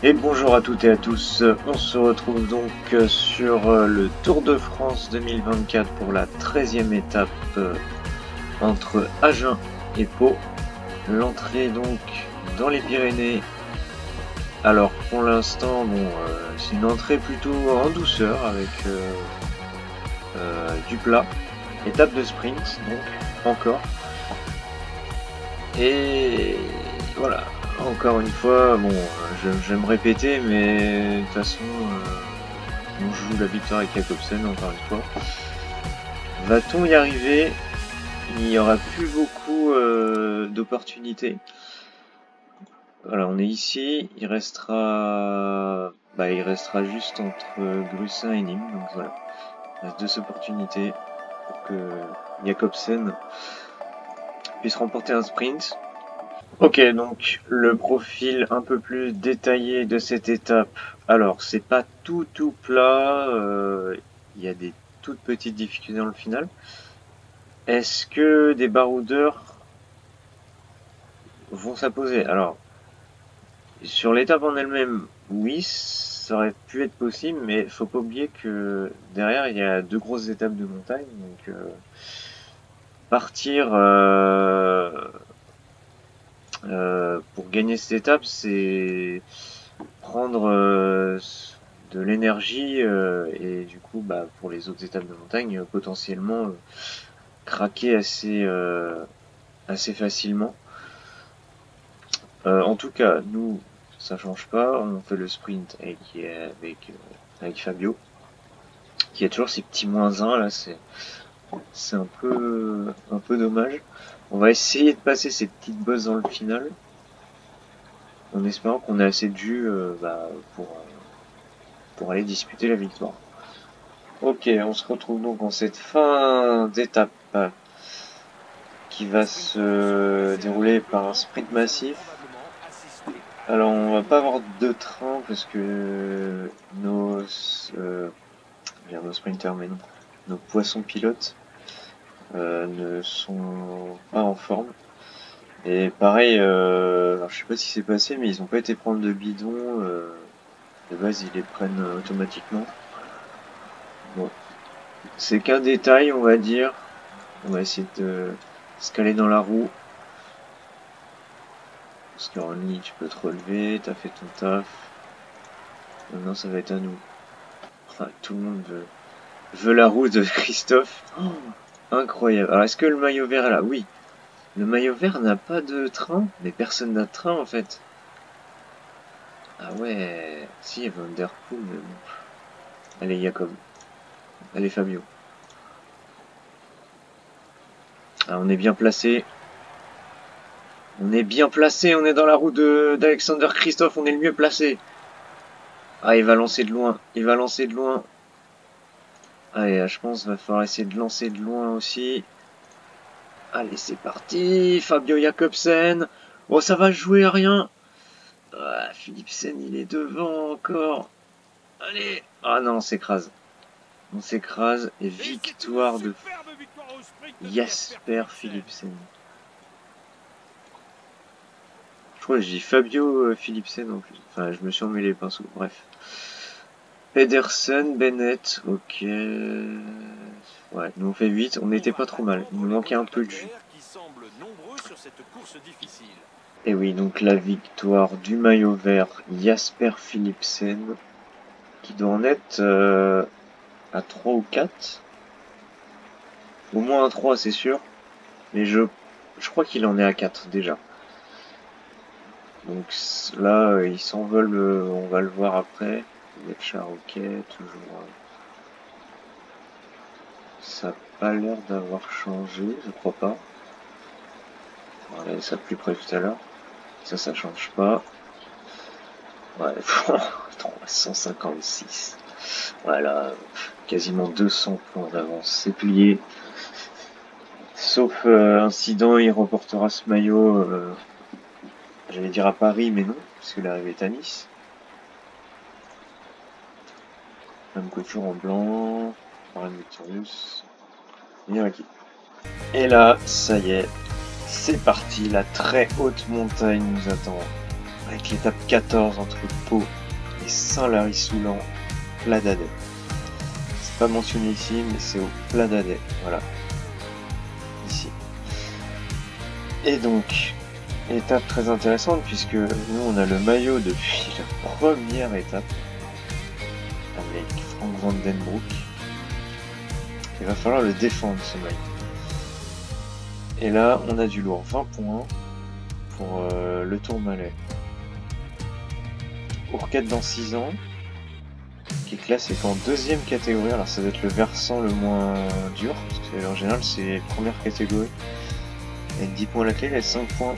Et bonjour à toutes et à tous, on se retrouve donc sur le Tour de France 2024 pour la 13e étape entre Agen et Pau. L'entrée donc dans les Pyrénées. Alors pour l'instant, bon, c'est une entrée plutôt en douceur avec du plat. Étape de sprint donc encore. Et voilà. Encore une fois, bon, je vais me répéter, mais de toute façon, on joue la victoire avec Jacobsen, encore une fois. Va-t-on y arriver? Il n'y aura plus beaucoup d'opportunités. Voilà, on est ici, il restera juste entre Grussin et Nîmes, donc voilà. Il reste 2 opportunités pour que Jacobsen puisse remporter un sprint. Ok, donc le profil un peu plus détaillé de cette étape. Alors, c'est pas tout plat, il y a des toutes petites difficultés dans le final. Est-ce que des baroudeurs vont s'imposer? Alors, sur l'étape en elle-même, oui, ça aurait pu être possible, mais faut pas oublier que derrière, il y a 2 grosses étapes de montagne, donc partir pour gagner cette étape, c'est prendre de l'énergie et du coup pour les autres étapes de montagne potentiellement craquer assez facilement. En tout cas, nous ça change pas, on fait le sprint avec Fabio qui a toujours ses petits -1 là, c'est un peu dommage. On va essayer de passer ces petites bosses dans le final en espérant qu'on ait assez de jus pour aller disputer la victoire. Ok, on se retrouve donc en cette fin d'étape qui va se dérouler par un sprint massif. Alors on va pas avoir de train parce que nos sprinters, mais non, nos poissons pilotes ne sont pas en forme. Et pareil, alors je sais pas si c'est passé, mais ils ont pas été prendre de bidon. De base, ils les prennent automatiquement. Bon, c'est qu'un détail, on va dire. On va essayer de se caler dans la roue. Parce que Ronny, tu peux te relever, t'as fait ton taf. Maintenant, ça va être à nous. Enfin, tout le monde veut la roue de Christophe. Oh, incroyable. Alors, est-ce que le maillot vert est là? Oui. Le maillot vert n'a pas de train, mais personne n'a de train en fait. Ah ouais. Si, il y avait Van Der Poel, mais bon. Allez, Jacob. Allez, Fabio. Ah, on est bien placé. On est bien placé, on est dans la roue d'Alexander Christophe, on est le mieux placé. Ah, il va lancer de loin, il va lancer de loin. Allez, je pense qu'il va falloir essayer de lancer de loin aussi. Allez, c'est parti, Fabio Jacobsen. Oh, ça va jouer à rien. Ah, Philipsen, il est devant encore. Allez. Ah non, on s'écrase. On s'écrase et victoire de Jasper Philipsen. Je crois que je dis Fabio Philipsen en plus. Enfin, je me suis emmêlé les pinceaux. Bref. Pedersen, Bennett, ok. Ouais, nous on fait 8, on n'était pas trop mal. Il nous manquait un peu de jus. Et oui, donc la victoire du maillot vert, Jasper Philipsen, qui doit en être à 3 ou 4. Au moins un 3, c'est sûr. Mais je crois qu'il en est à 4 déjà. Donc là, il s'envole, on va le voir après. Char, ok, toujours. Ça n'a pas l'air d'avoir changé, je crois pas. On va regarder ça plus près tout à l'heure. Ça change pas. Ouais, 356. Voilà, quasiment 200 points d'avance. C'est plié. Sauf incident, il reportera ce maillot, j'allais dire à Paris, mais non, parce que l'arrivée est à Nice. Même couture en blanc. Warren Victorious. Et là, ça y est, c'est parti. La très haute montagne nous attend. avec l'étape 14 entre Pau et Saint-Lary-Soulan, Pla d'Adet. C'est pas mentionné ici, mais c'est au Pla d'Adet, voilà, ici. Et donc, étape très intéressante puisque nous on a le maillot depuis la première étape avec Frank Van Den Broek. Il va falloir le défendre ce maillot. Et là on a du lourd, 20 points pour le Tourmalet. Ourcade dans 6 ans, qui est classé qu'en deuxième catégorie, alors ça doit être le versant le moins dur, parce que en général c'est première catégorie. Avec 10 points à la clé, il a 5 points.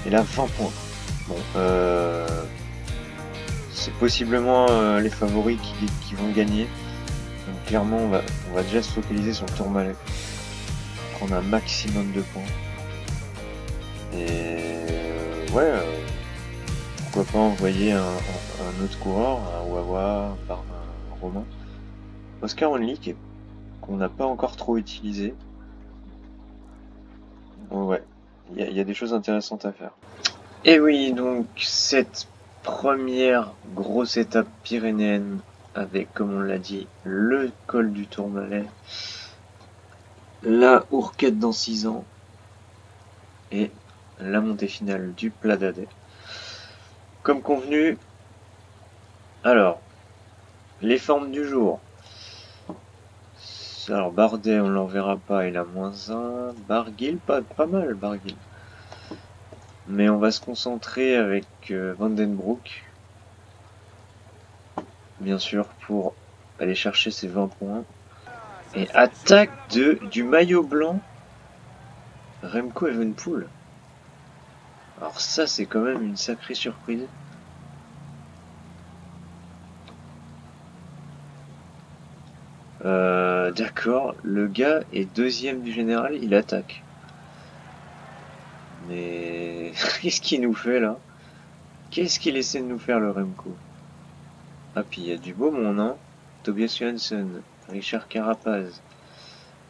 Et là 20 points. Bon, c'est possiblement les favoris qui vont gagner. Donc clairement on va déjà se focaliser sur le Tourmalet. Prendre un maximum de points. Et ouais, pourquoi pas envoyer un autre coureur, un Wawa, un Romain. Oscar Only qu'on n'a pas encore trop utilisé. Ouais, il y a des choses intéressantes à faire. Et oui, donc cette première grosse étape pyrénéenne avec, comme on l'a dit, le col du Tourmalet, la Ourcade dans 6 ans et la montée finale du Pla d'Adet. Comme convenu, alors, les formes du jour. Alors Bardet, on l'enverra pas, il a -1. Barguil, pas mal Barguil. Mais on va se concentrer avec Van Den Broek. Bien sûr, pour aller chercher ses 20 points. Et attaque du maillot blanc, Remco Evenepoel. Alors ça, c'est quand même une sacrée surprise. D'accord, le gars est deuxième du général, il attaque. Mais qu'est-ce qu'il nous fait là? Qu'est-ce qu'il essaie de nous faire le Remco? Ah, puis il y a du beau monde, hein? Tobias Johansson, Richard Carapaz,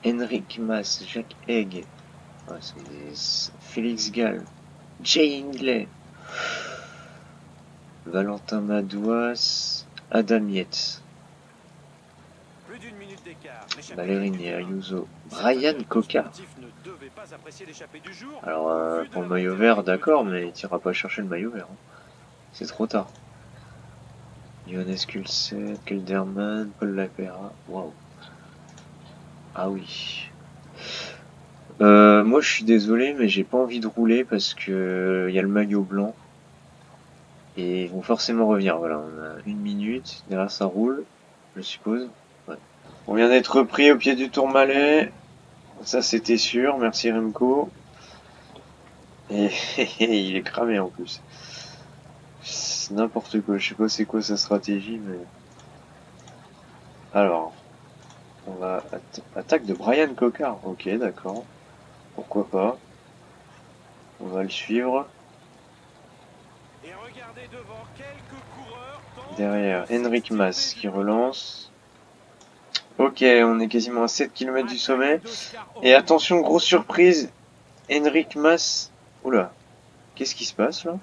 Henrik Mas, Jacques Egg, ouais, Félix Gall, Jay Hindley, Valentin Madouas, Adam Yates, Ballerini, Ayuso, Brian Coca. Alors pour le maillot vert, d'accord, mais il t'ira pas chercher le maillot vert. Hein. C'est trop tard. Johannes Kulset, Kelderman, Paul Lapera, waouh. Ah oui. Moi je suis désolé, mais j'ai pas envie de rouler parce que y a le maillot blanc. Et ils vont forcément revenir. Voilà, on a 1 minute, derrière ça roule, je suppose. Ouais. On vient d'être repris au pied du Tourmalet. Ça c'était sûr, merci Remco. Et il est cramé en plus. C'est n'importe quoi, je sais pas c'est quoi sa stratégie, mais... Alors, on va... Attaque de Brian Coca, ok d'accord. Pourquoi pas. On va le suivre. Derrière, Henrik Mas qui relance. Ok, on est quasiment à 7 km du sommet. Et attention, grosse surprise, Henrik Mas... Oula, qu'est-ce qui se passe là?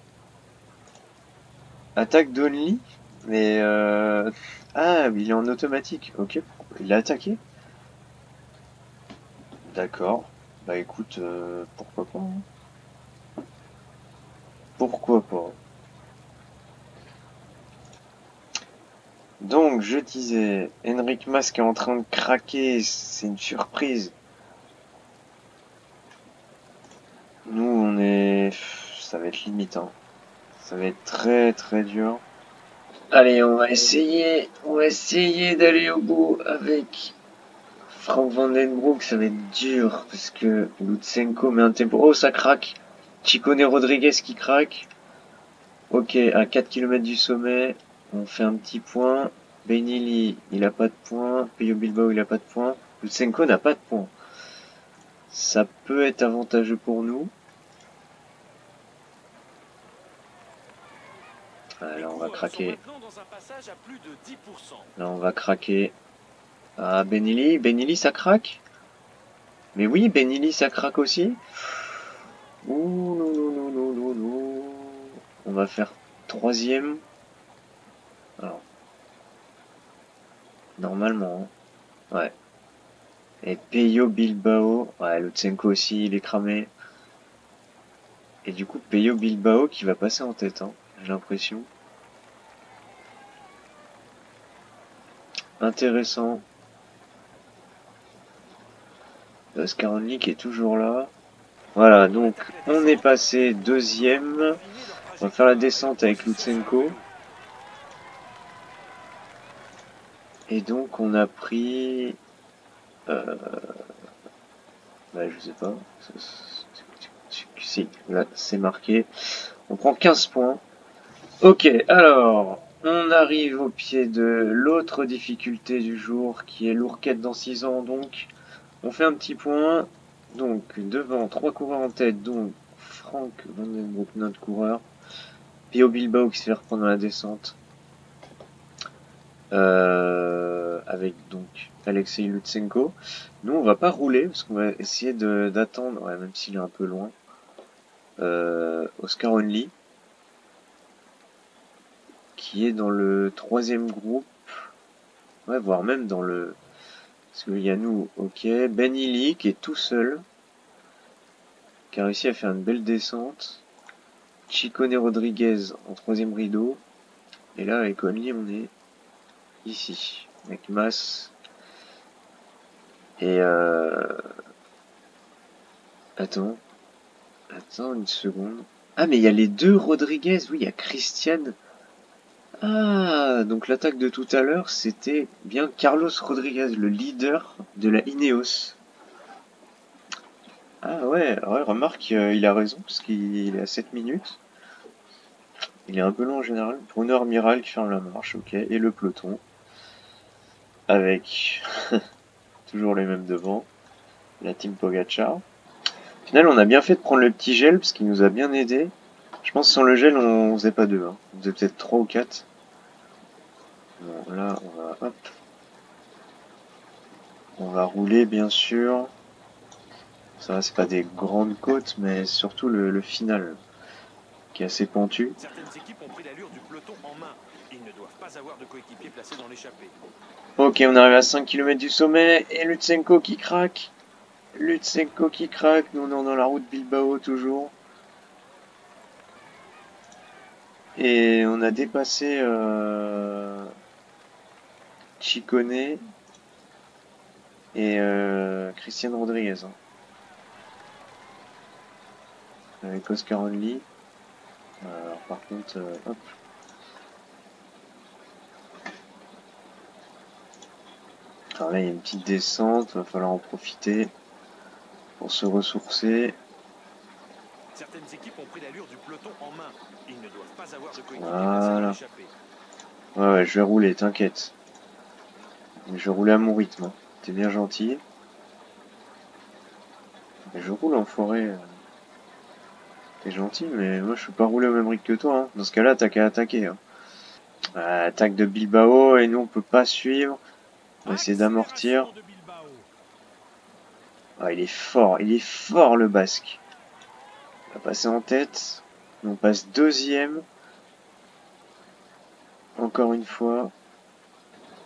Attaque d'Only? Mais ah, il est en automatique, ok. Il a attaqué? D'accord. Bah écoute, pourquoi pas hein. Pourquoi pas. Donc, je disais, Henrik Mas est en train de craquer, c'est une surprise. Nous, on est... Ça va être limite, hein. Ça va être très très dur. Allez, on va essayer d'aller au bout avec Frank Van Den Broek. Ça va être dur, parce que Lutsenko met un tempo... Oh, ça craque. Chicone Rodriguez qui craque. Ok, à 4 km du sommet, on fait un petit point. Benili, il a pas de points. Peyo Bilbao, il a pas de points. Lutsenko n'a pas de points. Ça peut être avantageux pour nous. Là, on va craquer. Là, on va craquer. Ah, Benili, ça craque? Mais oui, Benili, ça craque aussi. Ouh, non. on va faire 3e. Alors, normalement, hein. Ouais. Et Peyo Bilbao, ouais, Lutsenko aussi, il est cramé. Et du coup, Peyo Bilbao qui va passer en tête, hein, j'ai l'impression. Intéressant. Oscar Only qui est toujours là. Voilà, donc on est passé 2e. On va faire la descente avec Lutsenko. Et donc on a pris... Bah, je sais pas. Si, là c'est marqué. On prend 15 points. Ok, alors, on arrive au pied de l'autre difficulté du jour, qui est l'ourquette dans 6 ans, donc on fait un petit point. Donc, devant, 3 coureurs en tête, donc Frank Vandenbroek, notre coureur, Pio Bilbao qui se fait reprendre dans la descente, avec donc Alexei Lutsenko. Nous, on va pas rouler, parce qu'on va essayer d'attendre, ouais, même s'il est un peu loin, Oscar Only, qui est dans le 3e groupe, ouais, voire même dans le... Parce qu'il y a nous, ok, Ben Illy qui est tout seul, qui a réussi à faire une belle descente, Chicone Rodriguez en 3e rideau, et là avec Only on est ici, avec Mas, et Attends une seconde. Ah mais il y a les deux Rodriguez, oui, il y a Christian. Ah, donc l'attaque de tout à l'heure, c'était bien Carlos Rodriguez, le leader de la Ineos. Ah ouais, remarque, il a raison, parce qu'il est à 7 minutes. Il est un peu long en général. Bruno Amiral qui ferme la marche, ok. Et le peloton. Avec toujours les mêmes devant. La team Pogacar. Au final, on a bien fait de prendre le petit gel, parce qu'il nous a bien aidé. Je pense que sans le gel, on faisait pas deux. Hein. On faisait peut-être 3 ou 4. Bon, là, on va... Hop. On va rouler, bien sûr. Ça va, c'est pas des grandes côtes, mais surtout le final, qui est assez pentu. Certaines équipes ont pris l'allure du peloton en main. Ils ne doivent pas avoir de coéquipier placé dans l'échappée. Ok, on arrive à 5 km du sommet, et Lutsenko qui craque. Lutsenko qui craque, nous on est dans la route Bilbao toujours. Et on a dépassé Chicone et Christian Rodriguez. Hein. Avec Oscar Only. Alors par contre, hop. Alors là il y a une petite descente, va falloir en profiter pour se ressourcer. Certaines équipes ont pris l'allure du peloton en main. Ils ne doivent pas avoir de coéquipier Voilà. placé dans l'échappée. Ouais, je vais rouler, t'inquiète. Je vais rouler à mon rythme. Hein. T'es bien gentil. Mais je roule en forêt. T'es gentil, mais moi je peux pas rouler au même rythme que toi. Hein. Dans ce cas-là, t'as qu'à attaquer. Hein. Attaque de Bilbao, et nous on peut pas suivre. On va essayer d'amortir. Ah, il est fort le basque. On va passer en tête. On passe 2e. Encore une fois.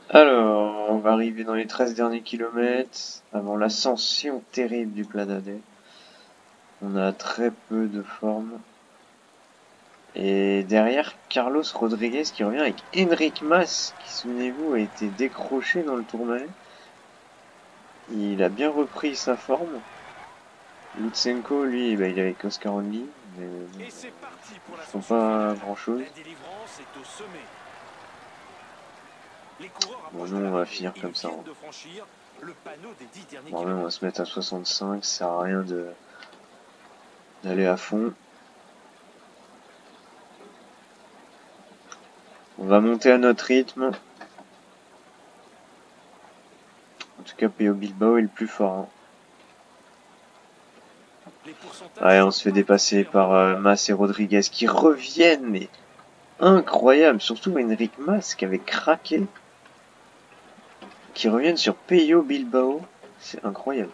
Alors, on va arriver dans les 13 derniers kilomètres, avant l'ascension terrible du Pla d'Adès. On a très peu de forme. Et derrière, Carlos Rodriguez qui revient avec Enric Mas, qui, souvenez-vous, a été décroché dans le Tourmalet. Il a bien repris sa forme. Lutsenko, lui, bah, il est avec Oscar Only, mais Et c'est parti pour ils la font pas grand-chose. La délivrance est au sommet. Les coureurs Bon, approchent nous, de on va l'arrivée. finir Ils comme ça. viennent Hein. de franchir le panneau des 10 derniers Bon, même, on kilomètres. va se mettre à 65, ça sert à rien d'aller à fond. On va monter à notre rythme. En tout cas, Peyo Bilbao est le plus fort. Hein. Ouais, on se fait dépasser par Mas et Rodriguez qui reviennent, mais incroyable. Surtout Enric Mas qui avait craqué. Qui reviennent sur Peyo Bilbao. C'est incroyable.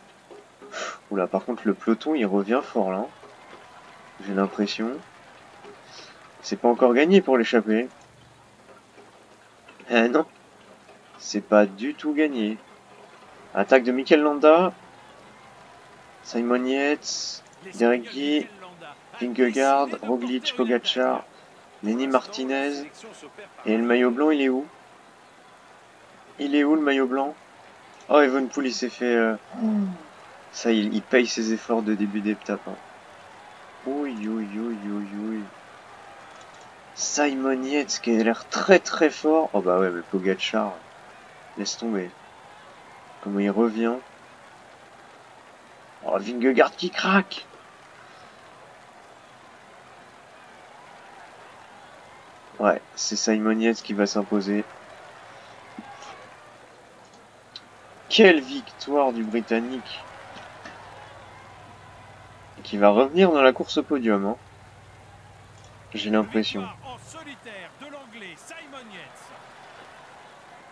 Oula, par contre, le peloton, il revient fort là. J'ai l'impression. C'est pas encore gagné pour l'échapper. Non. C'est pas du tout gagné. Attaque de Mikel Landa. Simon Yates. Derek Guy. Vingegaard. Roglic. Pogacar. Lenny Martinez. Et le maillot blanc, il est où? Il est où le maillot blanc? Oh, Evenepoel, il s'est fait... Ça, il paye ses efforts de début d'étape. Hein. Oui, oui, oui, oui, oui. Simon Yates qui a l'air très très fort. Oh bah ouais, mais Pogacar, laisse tomber. Comment il revient. Oh, Vingegaard qui craque. Ouais, c'est Simon Yates qui va s'imposer. Quelle victoire du Britannique. Qui va revenir dans la course au podium. Hein. J'ai l'impression.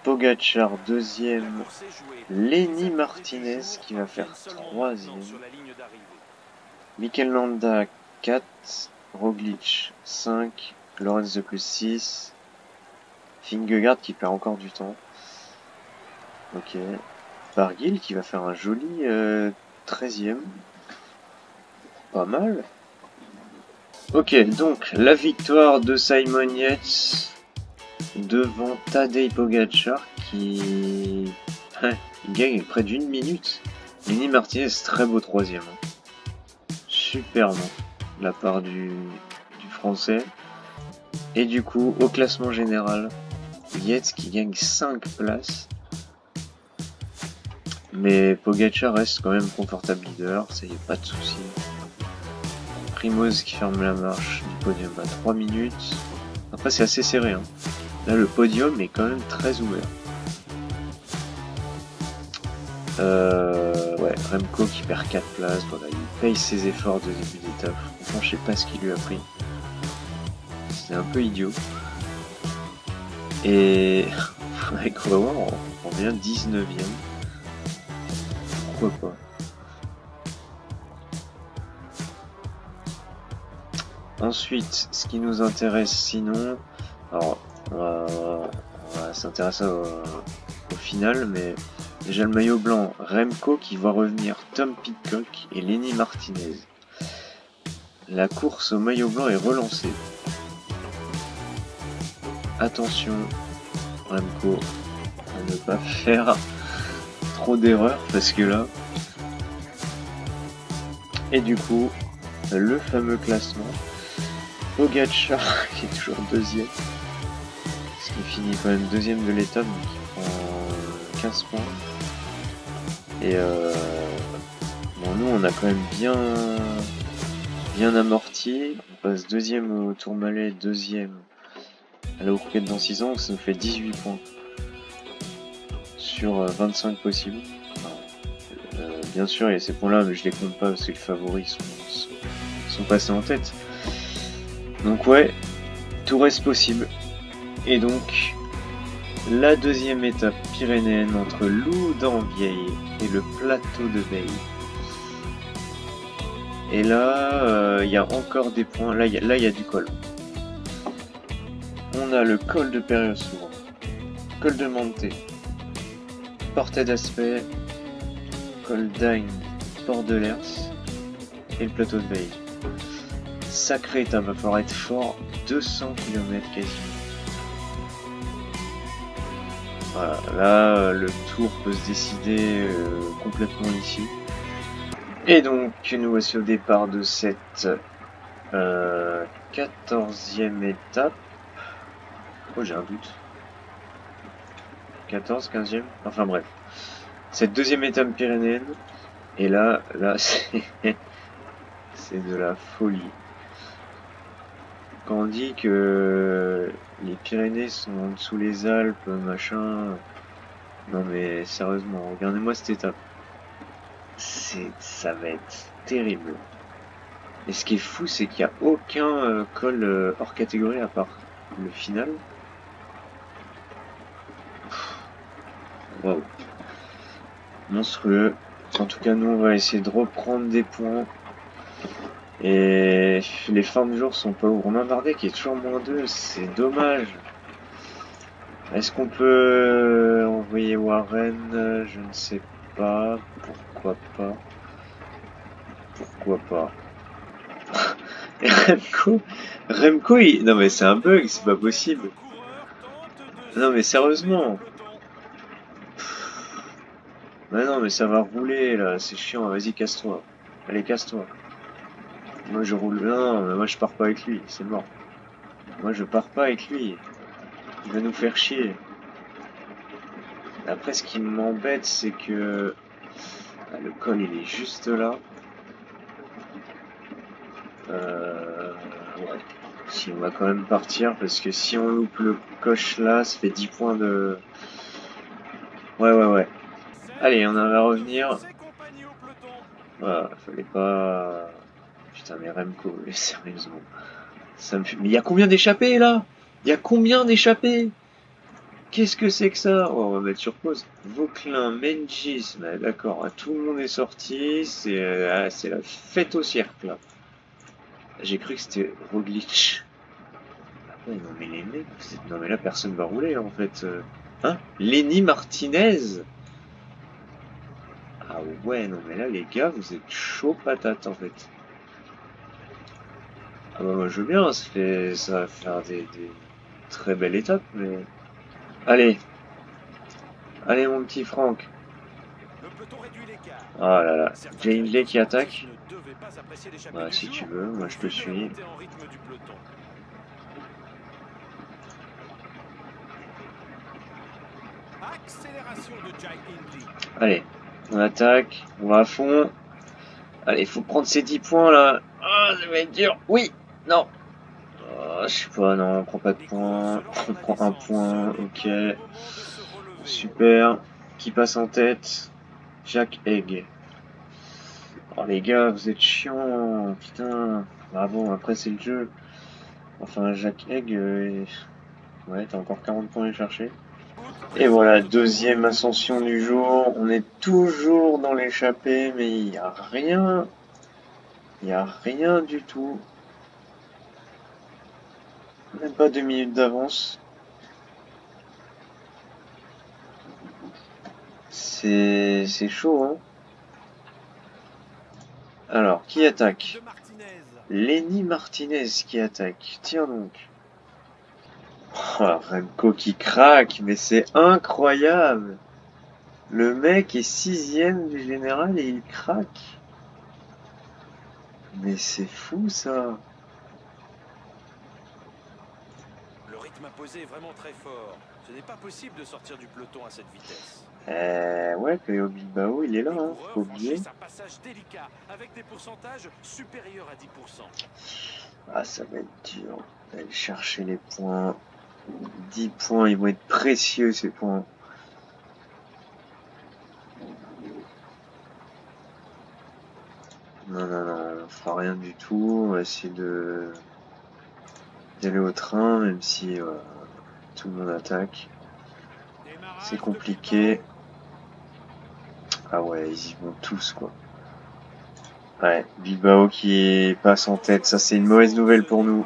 Pogacar deuxième. Lenny Martinez qui va faire troisième. Mikel Landa 4. Roglic 5. Lorenz de plus 6. Vingegaard qui perd encore du temps. Ok. Barguil qui va faire un joli 13e. Pas mal. Ok, donc la victoire de Simon Yates devant Tadej Pogacar qui il gagne près d'une minute. Lenny Martinez, très beau troisième. Superbe de la part du français. Et du coup, au classement général, Yates qui gagne 5 places. Mais Pogacar reste quand même confortable leader, ça y est, pas de souci. Primoz qui ferme la marche du podium à 3 minutes. Après c'est assez serré. Hein. Là le podium est quand même très ouvert. Ouais, Remco qui perd 4 places. Voilà, il paye ses efforts de début d'étape. Franchement je sais pas ce qu'il lui a pris. C'est un peu idiot. Et avec Rowan on revient 19ème. Pourquoi pas. Ensuite, ce qui nous intéresse sinon, alors on va s'intéresser au final, mais déjà le maillot blanc, Remco qui voit revenir Tom Pidcock et Lenny Martinez. La course au maillot blanc est relancée. Attention, Remco, à ne pas faire trop d'erreurs parce que là... Et du coup, le fameux classement. Pogacar qui est toujours deuxième, ce qui finit quand même deuxième de l'étape, donc il prend 15 points. Et bon, nous on a quand même bien amorti. On passe deuxième au Tourmalet, deuxième à la Haucourette dans 6 ans, ça nous fait 18 points sur 25 possibles. Bien sûr il y a ces points là, mais je les compte pas parce que les favoris sont passés en tête. Donc ouais, tout reste possible. Et donc, la deuxième étape pyrénéenne entre Loudun-Vieille et le plateau de Beille. Et là, il y a encore des points. Là, il y a du col. On a le col de Périosour, col de Monte, Portet d'Aspet, col d'Agne, Port de Lers et le plateau de Beille. Sacré étape, va falloir être fort, 200 km quasiment. Voilà, là le tour peut se décider complètement ici. Et donc nous voici au départ de cette 14e étape. Oh j'ai un doute. 14, 15e, enfin bref. Cette deuxième étape pyrénéenne. Et là c'est de la folie. Quand on dit que les Pyrénées sont en dessous les Alpes, machin... Non mais sérieusement, regardez-moi cette étape. Ça va être terrible. Et ce qui est fou, c'est qu'il n'y a aucun col hors catégorie à part le final. Waouh. Monstrueux. En tout cas, nous, on va essayer de reprendre des points Et les fins de jour sont pas où. Romain Bardet qui est toujours -2, c'est dommage. Est-ce qu'on peut envoyer Warren? Je ne sais pas. Pourquoi pas? Pourquoi pas? Et Remco, non mais c'est un bug, c'est pas possible. Non mais sérieusement. Mais non mais ça va rouler là, c'est chiant, vas-y casse-toi. Allez casse-toi. Moi je roule. Non, mais moi je pars pas avec lui, c'est mort. Moi je pars pas avec lui. Il va nous faire chier. Après ce qui m'embête c'est que le col il est juste là. Ouais. Si on va quand même partir parce que si on loupe le coche là, ça fait 10 points de. Ouais. Allez, on va revenir. Voilà, fallait pas. Putain, mais Remco, sérieusement. Ça me fait... Mais il y a combien d'échappés là? Il y a combien d'échappés? Qu'est-ce que c'est que ça? Oh, on va mettre sur pause. Vauclin, Mengis, d'accord, tout le monde est sorti. C'est la fête au cirque là. J'ai cru que c'était Roglic. Ouais, non mais les mecs, non mais là personne va rouler en fait. Hein? Lenny Martinez? Ah ouais, non mais là les gars, vous êtes chaud patate en fait. Ah bah moi je veux bien, ça va faire des très belles étapes, mais... Allez, allez mon petit Franck. Ah là là, Jay Hindley qui attaque. Bah si tu veux, moi je te suis. Allez, on attaque, on va à fond. Allez, il faut prendre ces 10 points là. Ah, ça va être dur. Oui, non. Oh, je sais pas, non, on prend pas de points. On prend un point, ok. Super. Qui passe en tête? Jack Egg. Oh les gars, vous êtes chiants. Putain. Ah bon, après c'est le jeu. Enfin, Jack Egg, ouais, t'as encore 40 points à chercher. Et voilà, deuxième ascension du jour. On est toujours dans l'échappée, mais il n'y a rien. Il n'y a rien du tout. Même pas 2 minutes d'avance. C'est chaud, hein. Alors, qui attaque? Lenny Martinez qui attaque. Tiens donc. Oh, Remco qui craque, mais c'est incroyable. Le mec est 6ème du général et il craque. Mais c'est fou ça. Le rythme imposé est vraiment très fort. Ce n'est pas possible de sortir du peloton à cette vitesse. Ouais, Pello Bilbao, il est là, hein, faut oublier. Un passage délicat avec des pourcentages supérieurs à 10%. Ah, ça va être dur d'aller chercher les points. 10 points, ils vont être précieux ces points. Non, on fera rien du tout. On va essayer d'aller au train, même si tout le monde attaque. C'est compliqué. Ah ouais, ils y vont tous, quoi. Ouais, Bilbao qui passe en tête. Ça, c'est une mauvaise nouvelle pour nous.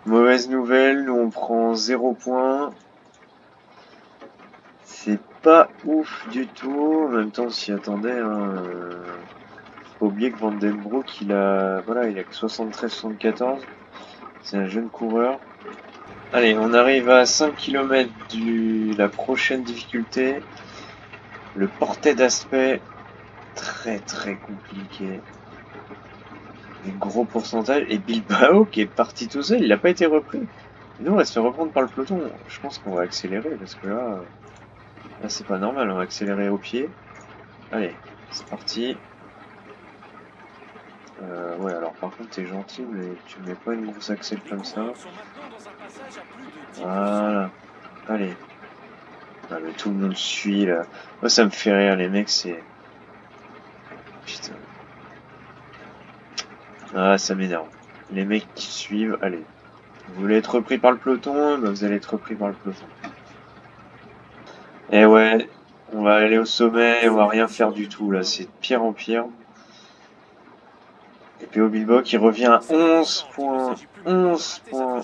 Mauvaise nouvelle, nous on prend 0 points. C'est pas ouf du tout. En même temps, on s'y attendait. Hein. Faut pas oublier que Van Den Broek, il a que 73-74. C'est un jeune coureur. Allez, on arrive à 5 km de la prochaine difficulté. Le portet d'aspect, très compliqué. Des gros pourcentages. Et Bilbao qui est parti tout seul, il n'a pas été repris. Et nous, on va se faire reprendre par le peloton. Je pense qu'on va accélérer parce que là c'est pas normal. On va accélérer au pied. Allez, c'est parti. Ouais, alors par contre, t'es gentil, mais tu mets pas une grosse accès comme ça. Voilà. Allez. Ah, mais tout le monde suit là. Moi, ça me fait rire, les mecs, c'est. Putain. Ah, ça m'énerve. Les mecs qui suivent, allez. Vous voulez être repris par le peloton? Bah, vous allez être repris par le peloton. Et ouais, on va aller au sommet et on va rien faire du tout là. C'est de pire en pire. PO Bilbao qui revient à 11 points. 11 points.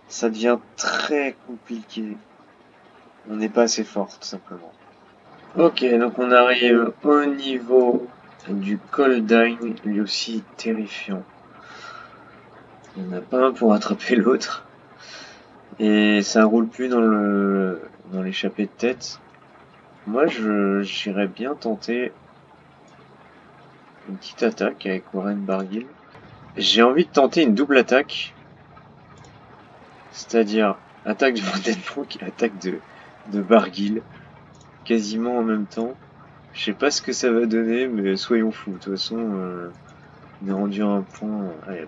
Ça devient très compliqué. On n'est pas assez fort, tout simplement. Ok, donc on arrive au niveau du Coldine, lui aussi terrifiant. Il n'y en a pas un pour attraper l'autre. Et ça roule plus dans l'échappée de tête. Moi, j'irais bien tenter une petite attaque avec Warren Barguil. J'ai envie de tenter une double attaque. C'est-à-dire attaque de Vandenbroek et attaque de Barguil. Quasiment en même temps. Je sais pas ce que ça va donner, mais soyons fous. De toute façon, on est rendu à un point. Allez,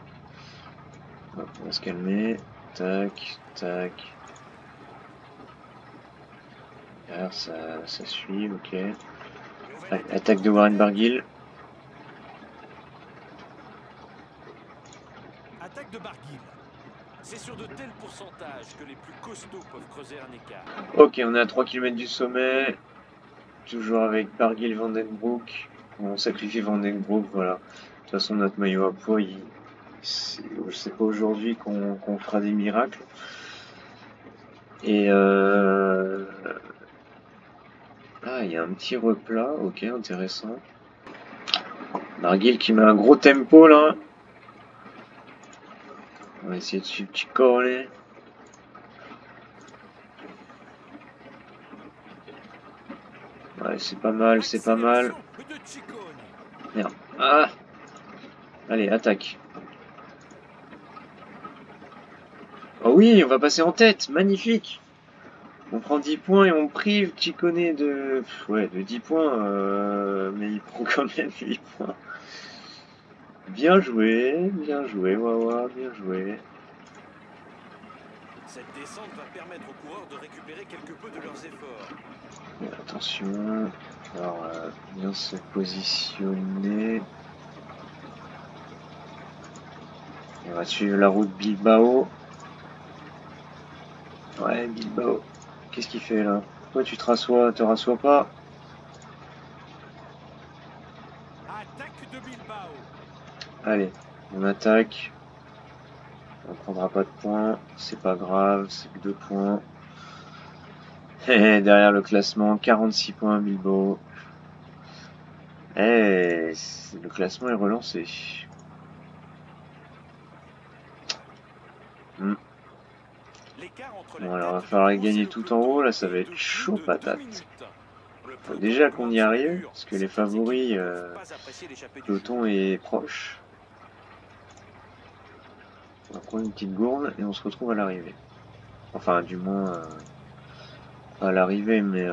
hop, on va se calmer. Tac, tac. Alors ça suit, ok. Allez, attaque de Warren Barguil. Attaque de Barguil. C'est sur de tels pourcentages que les plus costauds peuvent creuser un écart. Ok, on est à 3 km du sommet. Toujours avec Barguil Vandenbroek. On sacrifie Vandenbroek, voilà. De toute façon, notre maillot à poids, c'est pas aujourd'hui qu'on fera des miracles. Et ah, il y a un petit replat, ok, intéressant. Barguil qui met un gros tempo là. On va essayer de suivre Ciccone. Ouais, c'est pas mal, c'est pas mal. Merde. Ah! Allez, attaque. Oh oui, on va passer en tête, magnifique. On prend 10 points et on prive Ciccone de... ouais, de 10 points, mais il prend quand même 8 points. Bien joué, Wawa, bien joué. Cette descente va permettre aux coureurs de récupérer quelque peu de leurs efforts. Attention, alors bien se positionner. On va suivre la route Bilbao. Ouais, Bilbao. Qu'est-ce qu'il fait là? Pourquoi tu te rassois pas? Attaque de Bilbao. Allez, on attaque. On prendra pas de points, c'est pas grave, c'est que 2 points. Et derrière le classement, 46 points Bilbao. Eh, le classement est relancé. Hmm. Bon, alors, il va falloir gagner tout en haut. Là, ça va être chaud patate. Faut déjà qu'on y arrive, parce que les favoris, le peloton est proche. On va prendre une petite gourde et on se retrouve à l'arrivée. Enfin, du moins, pas à l'arrivée, mais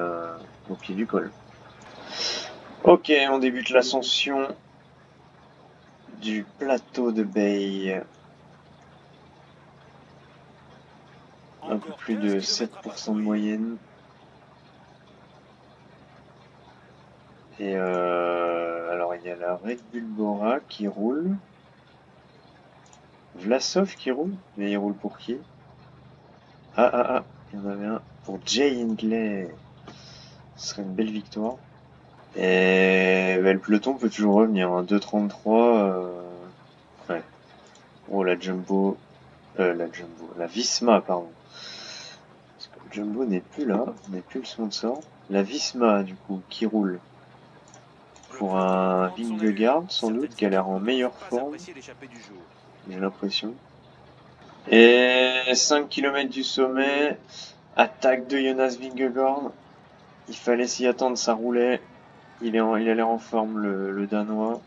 au pied du col. Ok, on débute l'ascension du plateau de Bay. Un peu plus de 7% de moyenne. Et alors il y a la Red Bull Bora qui roule. Vlasov qui roule. Mais il roule pour qui? Ah, il y en avait un pour Jay Hindley. Ce serait une belle victoire. Et bah, le peloton peut toujours revenir. Hein. 2,33. Ouais. Oh la Jumbo. La Visma, pardon. Parce que Jumbo n'est plus là, n'est plus le sponsor. La Visma, du coup, qui roule pour un Vingegaard, sans doute, qui a l'air en meilleure forme. J'ai l'impression. Et 5 km du sommet. Attaque de Jonas Vingegaard. Il fallait s'y attendre, ça roulait. Il a l'air en forme, le Danois.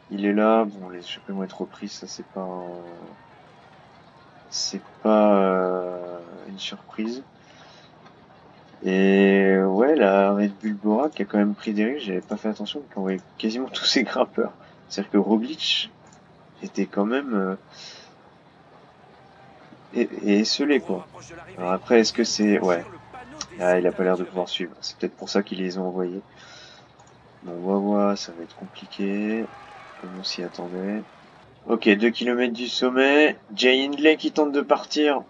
Il est là. Bon, les échappées vont être reprises, ça c'est pas une surprise. Et ouais, la Red Bull Bora qui a quand même pris des risques, j'avais pas fait attention, qu'on voyait quasiment tous ces grimpeurs. C'est-à-dire que Roglic était quand même esselé quoi. Alors après, est-ce que c'est... Ouais, ah, il a pas l'air de pouvoir suivre. C'est peut-être pour ça qu'ils les ont envoyés. Bon, Wawa, ça va être compliqué, comme on s'y attendait. Ok, 2 km du sommet. Jay Hindley qui tente de partir.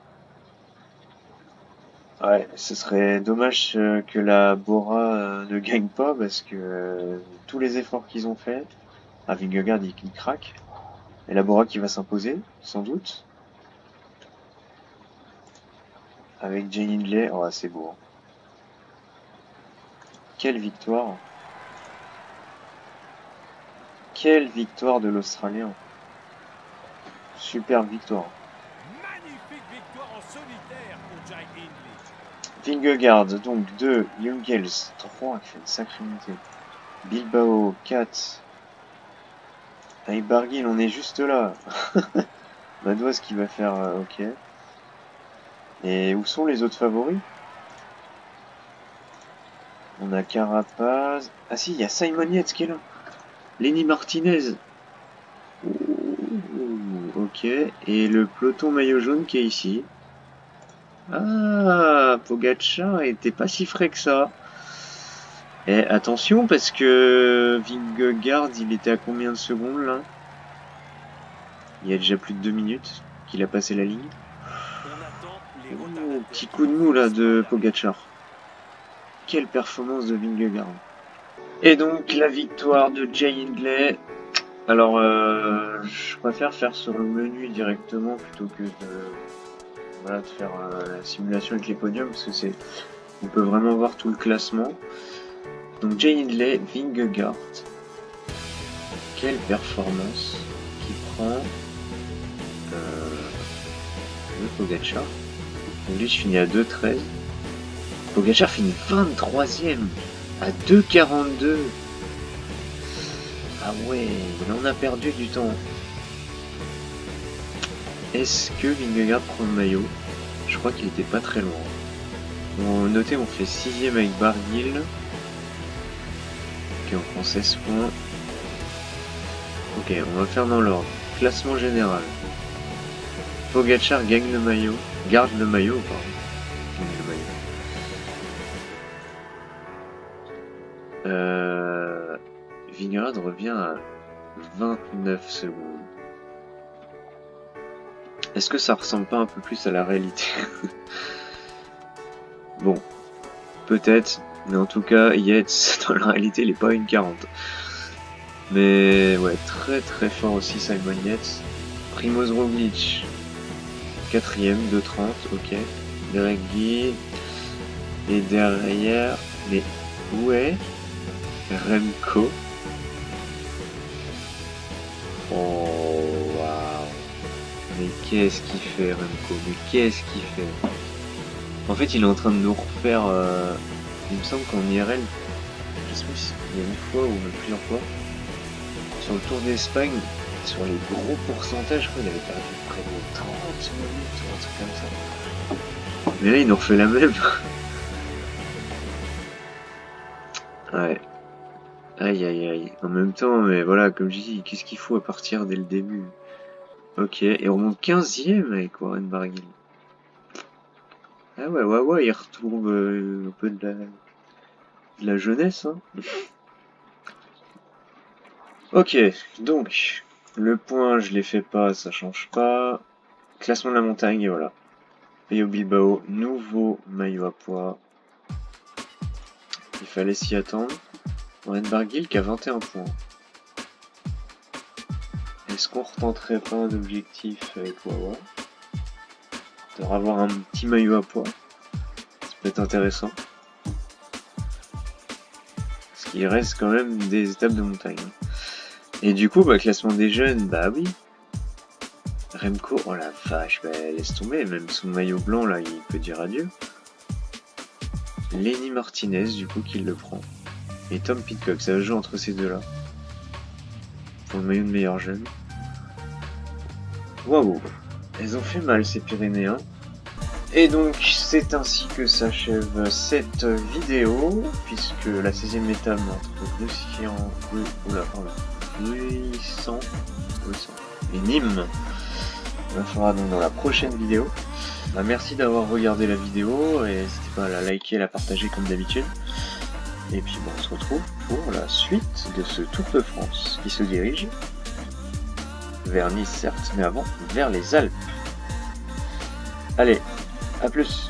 Ouais, ce serait dommage que la Bora ne gagne pas parce que tous les efforts qu'ils ont fait. Ah, Vingegaard il craque. Et la Bora qui va s'imposer, sans doute. Avec Jay Hindley, oh c'est beau. Hein. Quelle victoire! Quelle victoire de l'Australien! Super victoire. Magnifique victoire en solitaire pour Jay Hindley. Vingegaard, donc 2, Jungels 3, qui fait une sacrée montée. Bilbao 4. Avec Barguil, on est juste là. Madouas qui va faire ok. Et où sont les autres favoris? On a Carapaz. Ah si, il y a Simon Yates qui est là. Lenny Martinez. Ouh, ok. Et le peloton maillot jaune qui est ici. Ah, Pogacar était pas si frais que ça. Et attention parce que Vingegaard, il était à combien de secondes là? Il y a déjà plus de 2 minutes qu'il a passé la ligne. Oh, petit coup de mou là de Pogacar. Quelle performance de Vingegaard. Et donc la victoire de Jay Hindley. Alors je préfère faire sur le menu directement plutôt que de faire la simulation avec les podiums parce que on peut vraiment voir tout le classement. Donc Jay Hindley, Vingegaard. Quelle performance qui prend le Pogacar. Donc lui je finis à 2,13. Pogacar finit 23ème à 2,42. Ah ouais, il en a perdu du temps. Est-ce que Vingegaard prend le maillot? Je crois qu'il était pas très loin. Bon, notez, on fait 6ème avec Barguil. Ok, on prend 16 points. Ok, on va faire dans l'ordre. Classement général. Pogacar gagne le maillot. Garde le maillot, pardon. Gagne le maillot. Vingegaard revient à 29 secondes. Est-ce que ça ressemble pas un peu plus à la réalité? Bon, peut-être, mais en tout cas, Yates, dans la réalité, il est pas à 1,40. Mais ouais, très très fort aussi Simon Yates. Primoz Roglic, 4ème, 2,30, ok. Derek Guy. Et derrière, mais où est Remco? Oh waouh! Mais qu'est-ce qu'il fait Remco? Mais qu'est-ce qu'il fait? En fait, il est en train de nous refaire. Il me semble qu'en IRL, je sais pas si il y a une fois ou même plusieurs fois, sur le Tour d'Espagne, sur les gros pourcentages, je crois qu'il avait perdu près de 30 minutes ou un truc comme ça. Mais là, il nous refait la même. Ouais. Aïe aïe aïe. En même temps, mais voilà, comme je dis, qu'est-ce qu'il faut à partir dès le début? Ok, et on remonte 15ème avec Warren Barguil. Ah ouais, il retrouve un peu de la jeunesse, hein. Ok, donc, le point, je l'ai fait pas, ça change pas. Classement de la montagne, et voilà. Pello Bilbao, nouveau maillot à poids. Il fallait s'y attendre. Warren Barguil qui a 21 points. Est-ce qu'on retenterait pas un objectif avec Wawa? De avoir un petit maillot à poids. Ça peut être intéressant. Parce qu'il reste quand même des étapes de montagne. Et du coup, classement des jeunes, bah oui. Remco, oh la vache, laisse tomber, même son maillot blanc là, il peut dire adieu. Lenny Martinez, du coup, qui le prend. Et Tom Pidcock, ça va jouer entre ces deux-là. Pour le maillot de meilleur jeune. Waouh, elles ont fait mal ces Pyrénéens. Et donc, c'est ainsi que s'achève cette vidéo, puisque la 16e étape entre Ruissan et Nîmes on la fera donc dans la prochaine vidéo. Merci d'avoir regardé la vidéo et n'hésitez pas à la liker et la partager comme d'habitude. Et puis on se retrouve pour la suite de ce Tour de France qui se dirige vers Nice certes, mais avant vers les Alpes. Allez, à plus!